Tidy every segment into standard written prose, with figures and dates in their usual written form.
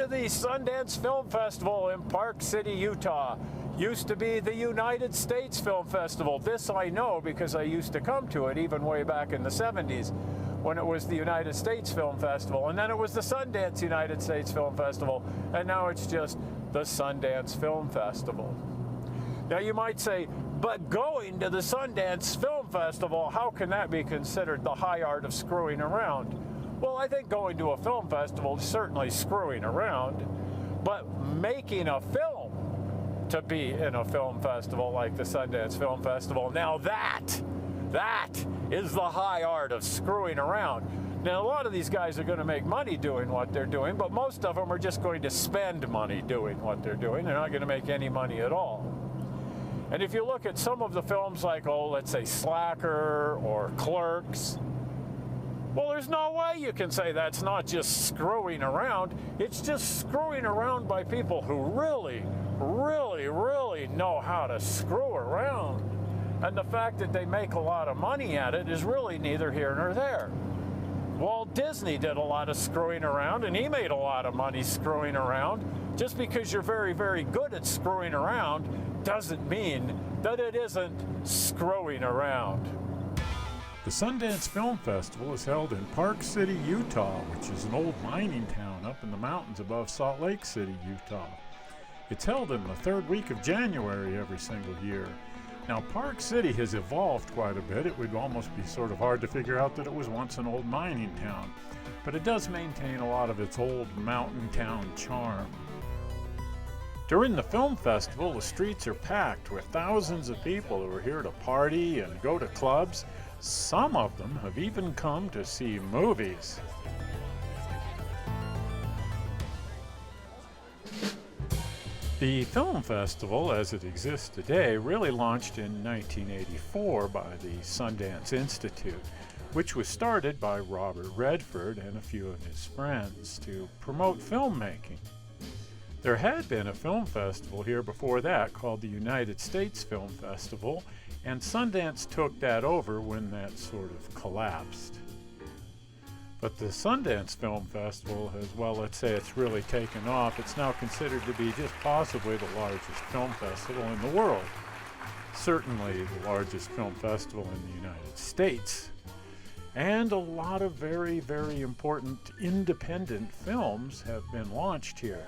to the Sundance Film Festival in Park City, Utah. Used to be the United States Film Festival. This I know because I used to come to it even way back in the 70s when it was the United States Film Festival. And then it was the Sundance United States Film Festival. And now it's just the Sundance Film Festival. Now you might say, but going to the Sundance Film Festival, how can that be considered the high art of screwing around? Well, I think going to a film festival is certainly screwing around, but making a film to be in a film festival like the Sundance Film Festival, now that is the high art of screwing around. Now, a lot of these guys are going to make money doing what they're doing, but most of them are just going to spend money doing what they're doing. They're not going to make any money at all. And if you look at some of the films like, let's say Slacker or Clerks, well, there's no way you can say that's not just screwing around. It's just screwing around by people who really, really, really know how to screw around. And the fact that they make a lot of money at it is really neither here nor there. Walt Disney did a lot of screwing around, and he made a lot of money screwing around. Just because you're very, very good at screwing around doesn't mean that it isn't screwing around. The Sundance Film Festival is held in Park City, Utah, which is an old mining town up in the mountains above Salt Lake City, Utah. It's held in the third week of January every single year. Now, Park City has evolved quite a bit. It would almost be sort of hard to figure out that it was once an old mining town, but it does maintain a lot of its old mountain town charm. During the film festival, the streets are packed with thousands of people who are here to party and go to clubs. Some of them have even come to see movies. The film festival, as it exists today, really launched in 1984 by the Sundance Institute, which was started by Robert Redford and a few of his friends to promote filmmaking. There had been a film festival here before that called the United States Film Festival, and Sundance took that over when that sort of collapsed. But the Sundance Film Festival has, well, let's say it's really taken off. It's now considered to be just possibly the largest film festival in the world. Certainly the largest film festival in the United States. And a lot of very, very important independent films have been launched here.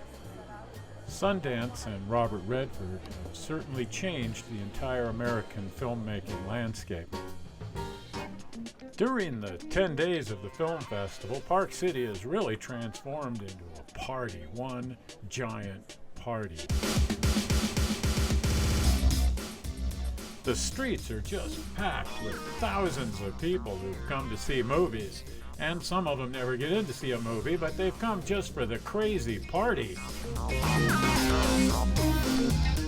Sundance and Robert Redford have certainly changed the entire American filmmaking landscape. During the 10 days of the film festival, Park City has really transformed into a party, one giant party. The streets are just packed with thousands of people who've come to see movies. And some of them never get in to see a movie, but they've come just for the crazy party.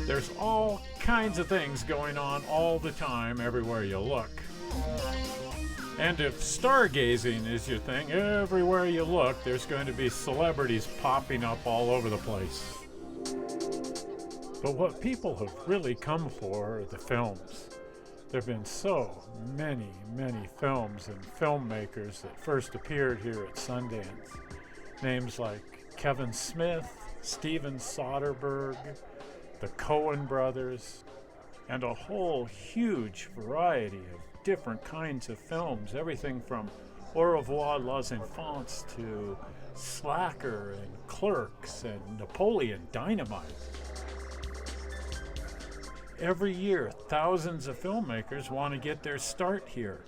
There's all kinds of things going on all the time, everywhere you look. And if stargazing is your thing, everywhere you look, there's going to be celebrities popping up all over the place. But what people have really come for are the films. There have been so many, many films and filmmakers that first appeared here at Sundance. Names like Kevin Smith, Steven Soderbergh, the Coen brothers, and a whole huge variety of different kinds of films. Everything from Au revoir les enfants to Slacker and Clerks and Napoleon Dynamite. Every year, thousands of filmmakers want to get their start here.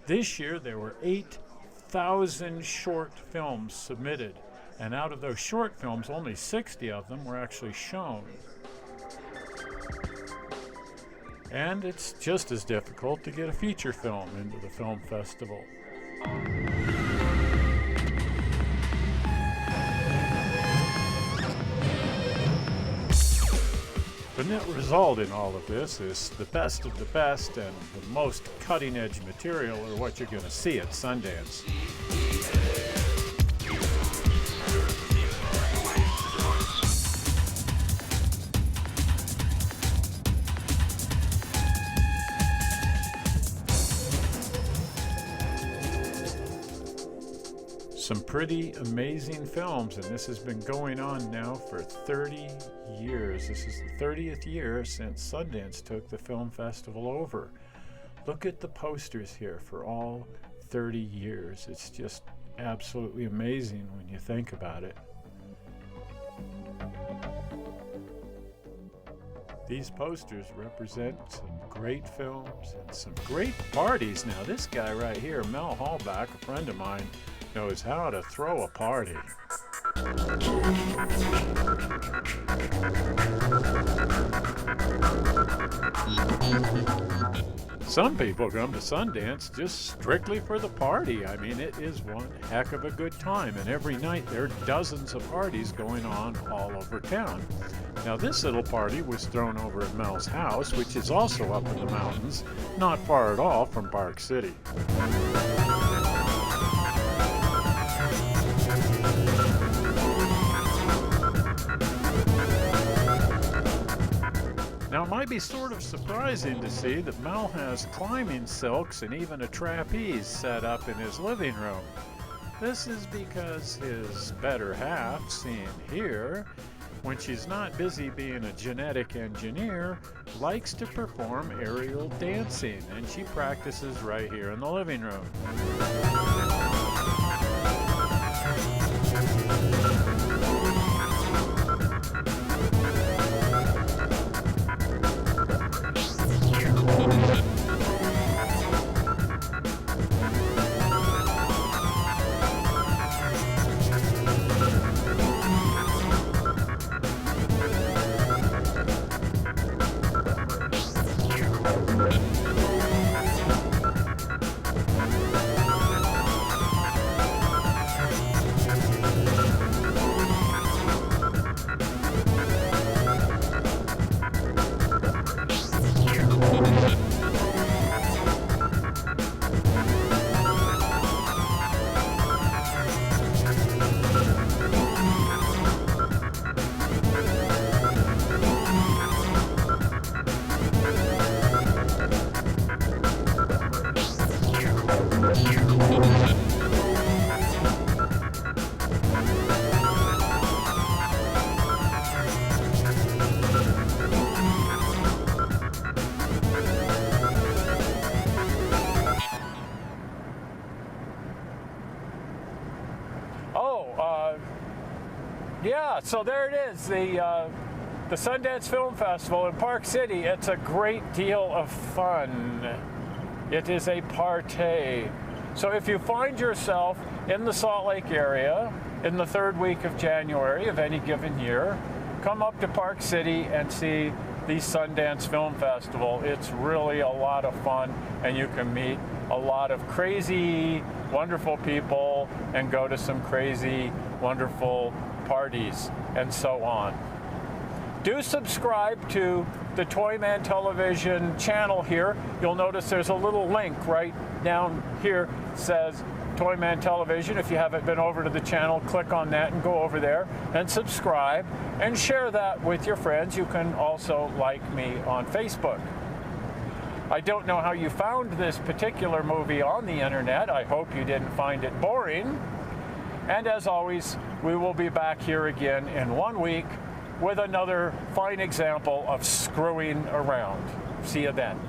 This year, there were 8,000 short films submitted, and out of those short films, only 60 of them were actually shown. And it's just as difficult to get a feature film into the film festival. The net result in all of this is the best of the best and the most cutting-edge material are what you're going to see at Sundance. some pretty amazing films, and this has been going on now for 30 years. This is the 30th year since Sundance took the film festival over. Look at the posters here for all 30 years. It's just absolutely amazing when you think about it. These posters represent some great films and some great parties. Now this guy right here, Mel Hallback, a friend of mine, knows how to throw a party. Some people come to Sundance just strictly for the party. I mean, it is one heck of a good time, and every night there are dozens of parties going on all over town. Now, this little party was thrown over at Mel's house, which is also up in the mountains, not far at all from Park City. Now, it might be sort of surprising to see that Mel has climbing silks and even a trapeze set up in his living room. This is because his better half, seen here, when she's not busy being a genetic engineer, likes to perform aerial dancing, and she practices right here in the living room. Yeah, so there it is, the Sundance Film Festival in Park City. It's a great deal of fun. It is a party. So if you find yourself in the Salt Lake area in the third week of January of any given year, come up to Park City and see the Sundance Film Festival. It's really a lot of fun, and you can meet a lot of crazy, wonderful people and go to some crazy, wonderful parties and so on. Do subscribe to the Toyman Television channel here. You'll notice there's a little link right down here that says Toyman Television. If you haven't been over to the channel, click on that and go over there and subscribe and share that with your friends. You can also like me on Facebook. I don't know how you found this particular movie on the internet. I hope you didn't find it boring. And as always, we will be back here again in 1 week with another fine example of screwing around. See you then.